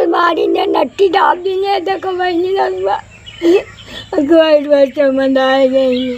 अलमारी ने नट्टी डाल दी है, देखो वही लगवा कोई मंदाए गई है।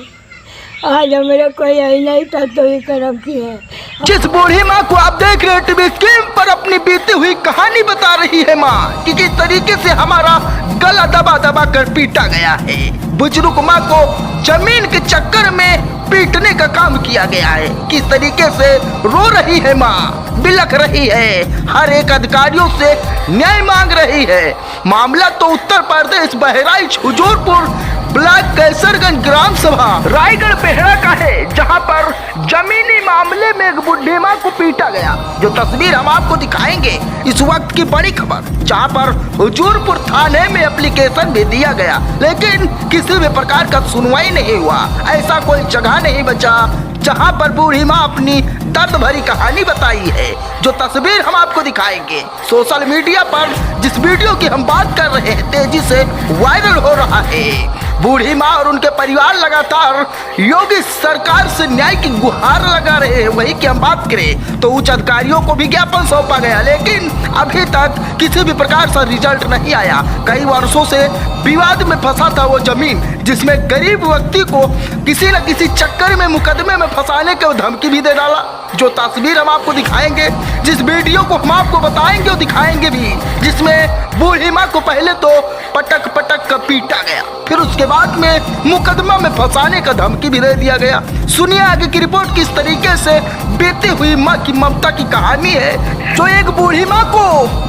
आज मेरा कोई आई नहीं था तो ही करम की है। जिस बूढ़ी माँ को आप देख रहे हैं टीवी स्क्रीन पर अपनी बीती हुई कहानी बता रही है माँ कि किस तरीके से हमारा गला दबा दबा कर पीटा गया है। बुजुर्ग माँ को जमीन के चक्कर में पीटने का काम किया गया है। किस तरीके से रो रही है माँ, बिलख रही है, हर एक अधिकारियों से न्याय मांग रही है। मामला तो उत्तर प्रदेश बहराइच हुजूरपुर ब्लॉक कैसरगंज ग्राम सभा रायगढ़ बेहड़ा का है, जहां पर जमीनी मामले में एक बुढ़ी मां को पीटा गया। जो तस्वीर हम आपको दिखाएंगे इस वक्त की बड़ी खबर, जहां पर हुजूरपुर थाने में एप्लीकेशन भी दिया गया, लेकिन किसी भी प्रकार का सुनवाई नहीं हुआ। ऐसा कोई जगह नहीं बचा जहां पर बूढ़ी मां अपनी दर्द भरी कहानी बताई है। जो तस्वीर हम आपको दिखाएंगे सोशल मीडिया पर जिस वीडियो की हम बात कर रहे हैं तेजी से वायरल हो रहा है। बूढ़ी माँ और उनके परिवार लगातार योगी सरकार से न्याय की गुहार लगा रहे हैं। वही की हम बात करें तो उच्च अधिकारियों को भी ज्ञापन सौंपा गया, लेकिन अभी तक किसी भी प्रकार का रिजल्ट नहीं आया। कई वर्षों से विवाद में फंसा था वो जमीन, जिसमें गरीब व्यक्ति को किसी न किसी चक्कर में मुकदमे में फंसाने के धमकी भी दे डाला। जो तस्वीर हम आपको दिखाएंगे, जिस वीडियो को हम आपको बताएंगे और दिखाएंगे भी, जिसमें बूढ़ी माँ को पहले तो पटक पटक कर पीटा गया, फिर उसके बाद में मुकदमा में फंसाने का धमकी भी दे दिया गया। सुनिए आगे की रिपोर्ट किस तरीके से बीती हुई माँ की ममता की कहानी है। जो एक बूढ़ी माँ को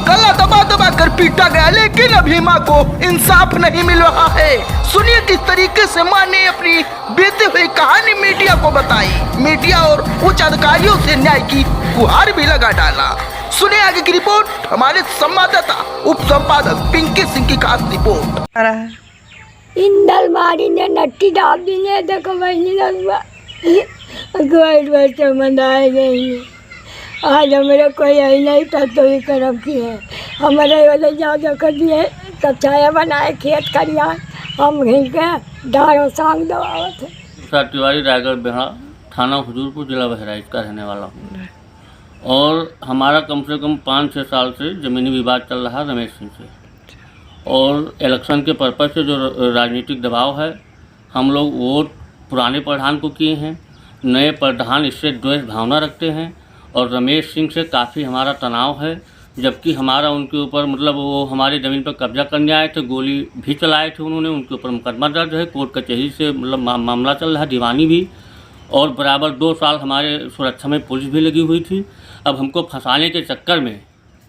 गला दबा दबा कर पीटा गया, लेकिन अभी माँ को इंसाफ नहीं मिल रहा है। सुनिए किस तरीके से माँ ने अपनी बीती हुई कहानी मीडिया को बताई। मीडिया और उच्च अधिकारियों से न्याय की गुहार भी लगा डाला। सुनिए आगे की रिपोर्ट, हमारे संवाददाता उप संपादक पिंकी सिंह की खास रिपोर्ट। इन अलमारी ने नट्टी डाल दी है, देखो वही लगवा कोई मंदाए गई है। आज मेरा कोई आई नहीं था तो ही करम की है। हमारे वाले ज्यादा कर दिए तब छाया बनाए खेत खरिया, हम घी के डारों सांग दबावत है। तिवारी रायगढ़ बेहड़ा थाना हुजूरपुर जिला बहराइच का रहने वाला हूँ और हमारा कम से कम 5-6 साल से ज़मीनी विवाद चल रहा है रमेश सिंह से। और इलेक्शन के पर्पज़ से जो राजनीतिक दबाव है, हम लोग वोट पुराने प्रधान को किए हैं, नए प्रधान इससे द्वेष भावना रखते हैं और रमेश सिंह से काफ़ी हमारा तनाव है। जबकि हमारा उनके ऊपर मतलब वो हमारी ज़मीन पर कब्जा करने आए थे, गोली भी चलाए थे उन्होंने, उनके ऊपर मुकदमा दर्ज है, कोर्ट कचहरी से मतलब मामला चल रहा है, दीवानी भी, और बराबर 2 साल हमारे सुरक्षा में पुलिस भी लगी हुई थी। अब हमको फंसाने के चक्कर में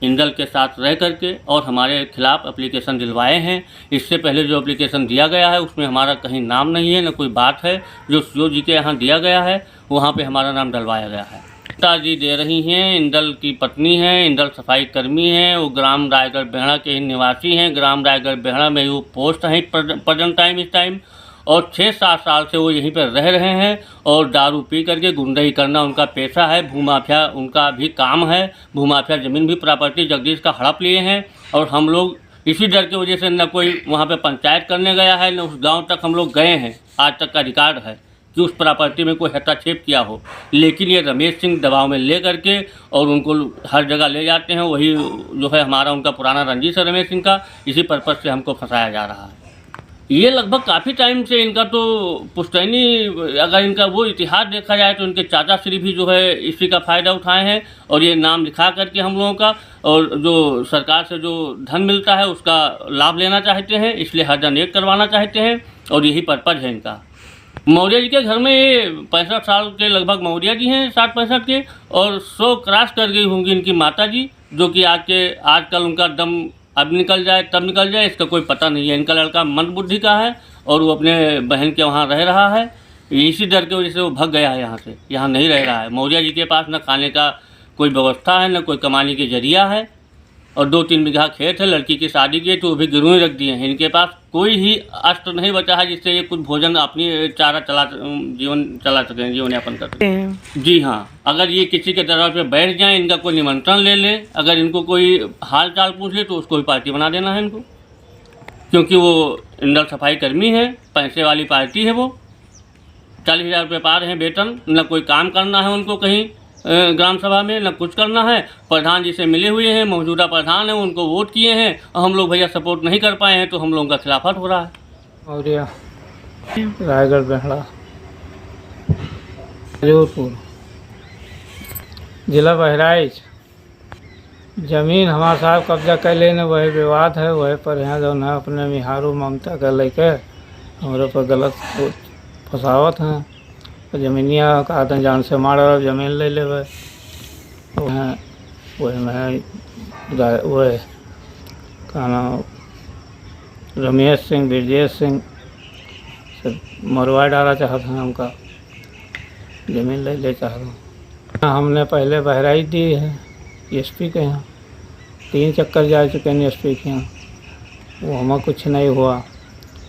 इंदल के साथ रह करके और हमारे खिलाफ एप्लीकेशन दिलवाए हैं। इससे पहले जो एप्लीकेशन दिया गया है उसमें हमारा कहीं नाम नहीं है, न कोई बात है। जो सीओ जी के यहाँ दिया गया है वहाँ पे हमारा नाम डलवाया गया है। पिताजी दे रही हैं, इंदल की पत्नी हैं, इंदल सफाई कर्मी हैं, वो ग्राम रायगढ़ बेहड़ा के ही निवासी हैं। ग्राम रायगढ़ बेहड़ा में वो पोस्ट हैं प्रेजेंट टाइम इस टाइम, और 6-7 साल से वो यहीं पर रह रहे हैं और दारू पी करके गुंडई करना उनका पेशा है। भूमाफिया उनका भी काम है, भूमाफिया ज़मीन भी प्रॉपर्टी जगदीश का हड़प लिए हैं। और हम लोग इसी डर की वजह से न कोई वहाँ पे पंचायत करने गया है, न उस गांव तक हम लोग गए हैं। आज तक का रिकॉर्ड है कि उस प्रॉपर्टी में कोई हस्तक्षेप किया हो, लेकिन ये रमेश सिंह दबाव में ले करके और उनको हर जगह ले जाते हैं। वही जो है हमारा उनका पुराना रंजिश है रमेश सिंह का, इसी पर्पज़ से हमको फंसाया जा रहा है। ये लगभग काफ़ी टाइम से इनका तो पुश्तैनी, अगर इनका वो इतिहास देखा जाए तो इनके चाचा श्री भी जो है इसी का फ़ायदा उठाए हैं और ये नाम लिखा करके हम लोगों का, और जो सरकार से जो धन मिलता है उसका लाभ लेना चाहते हैं, इसलिए हर जन एक करवाना चाहते हैं और यही पर्पज़ है इनका। मौर्य जी के घर में ये 65 साल के लगभग मौर्य जी हैं, 60-65 के, और 100 क्रॉस कर गई होंगी इनकी माता जी, जो कि आजकल उनका दम अब निकल जाए तब निकल जाए इसका कोई पता नहीं है। इनका लड़का मंदबुद्धि का है और वो अपने बहन के वहाँ रह रहा है। इसी डर की वजह से वो भाग गया है यहाँ से, यहाँ नहीं रह रहा है। मौर्य जी के पास न खाने का कोई व्यवस्था है, न कोई कमाने की जरिया है, और 2-3 बीघा खेत है। लड़की की शादी की तो वो भी गिरवी रख दिए हैं। इनके पास कोई ही अस्त्र नहीं बचा है जिससे ये कुछ भोजन अपनी जीवन चला सकें, जीवन यापन कर सकें। जी हाँ, अगर ये किसी के दरबार पे बैठ जाएं, इनका कोई निमंत्रण ले ले, अगर इनको कोई हाल चाल पूछ ले तो उसको भी पार्टी बना देना है इनको, क्योंकि वो इंदल सफाई कर्मी है, पैसे वाली पार्टी है। वो 40,000 रुपये पा रहे हैं वेतन, न कोई काम करना है उनको कहीं, ग्राम सभा में, न कुछ करना है। प्रधान जी से मिले हुए हैं, मौजूदा प्रधान हैं, उनको वोट किए हैं और हम लोग भैया सपोर्ट नहीं कर पाए हैं, तो हम लोगों का खिलाफत हो रहा है। मौर्या, रायगढ़, बेहड़ा, जोधपुर, जिला बहराइच। जमीन हमारे साहब कब्जा कर लेने, वही विवाद है, वही पर यहाँ जो है अपने मिहारू ममता के लेके हमारे पर गलत फसावत हैं। जमीनिया का आदमी जान से मारा, जमीन ले ले वही में वह का नाम रमेश सिंह, ब्रजेश सिंह से मरवा डाला चाहते हैं, हमका जमीन ले चाहते हैं। हमने पहले बहराइच दी है एसपी के यहाँ, 3 चक्कर जा चुके हैं एसपी के यहाँ, वो हमें कुछ नहीं हुआ।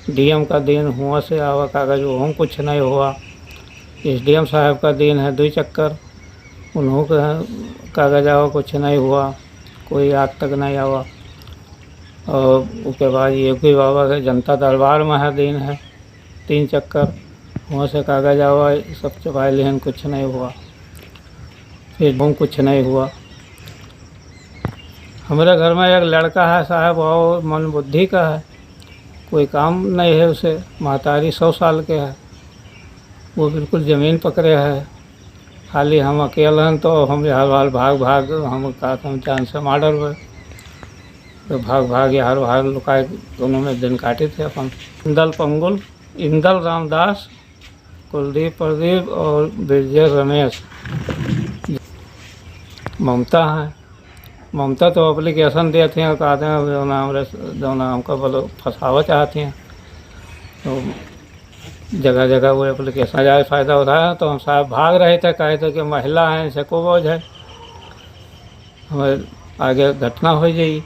डीएम का दिन हुआ से आवा कागज, वो हम कुछ नहीं हुआ। एसडीएम साहब का दिन है 2 चक्कर, उन्हों का कागज आवा, कुछ नहीं हुआ, कोई आज तक नहीं आवा। और उसके बाद योगी बाबा के जनता दरबार में है दिन है 3 चक्कर, वहाँ से कागज आवा, सब चबाए लेकिन कुछ नहीं हुआ। फिर हम कुछ नहीं हुआ। हमारे घर में एक लड़का है साहब, और मन बुद्धि का है, कोई काम नहीं है उसे, महतारी 100 साल के है, वो बिल्कुल ज़मीन पकड़े है। खाली हम अकेले हैं, तो हम हर हाल भाग हम कहा था हम जान से मार्डर हुए, तो भाग हर हाल लुकाए, दोनों में दिन काटे थे अपन। इंदल पंगुल, इंदल रामदास, कुलदीप प्रदीप और ब्रजेश रमेश। ममता है, ममता तो एप्लीकेशन देती हैं, कहते हैं जो ना हमको बोलो फंसावा चाहती हैं, तो जगह जगह वो एप्लीकेशन ज़्यादा फ़ायदा उठाया। तो हम साहब भाग रहे थे, कहे थे कि महिला हैं, इसे को बोझ है, हमें आगे घटना हो जाएगी।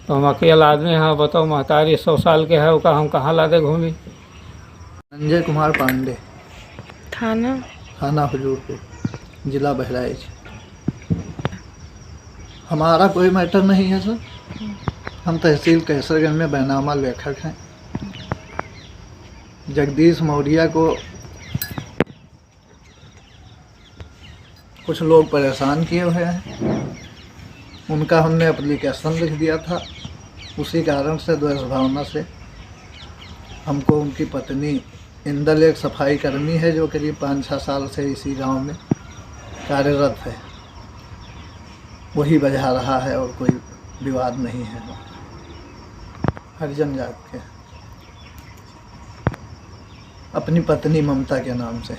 तो हम अकेला आदमी हैं, बताओ महतारी 100 साल के है, उसका हम कहाँ लादे घूमी। संजय कुमार पांडे, थाना हुजूरपुर, जिला बहराइच। हमारा कोई मैटर नहीं है सर, हम तहसील कैसरगंज में बैनामा लेखक हैं। जगदीश मौर्या को कुछ लोग परेशान किए हुए हैं, उनका हमने एप्लीकेशन लिख दिया था। उसी कारण से द्वेष भावना से हमको उनकी पत्नी इंदल, एक सफाई कर्मी है जो करीब 5-6 साल से इसी गांव में कार्यरत है, वही बजा रहा है और कोई विवाद नहीं है। हरिजन जात के, अपनी पत्नी ममता के नाम से।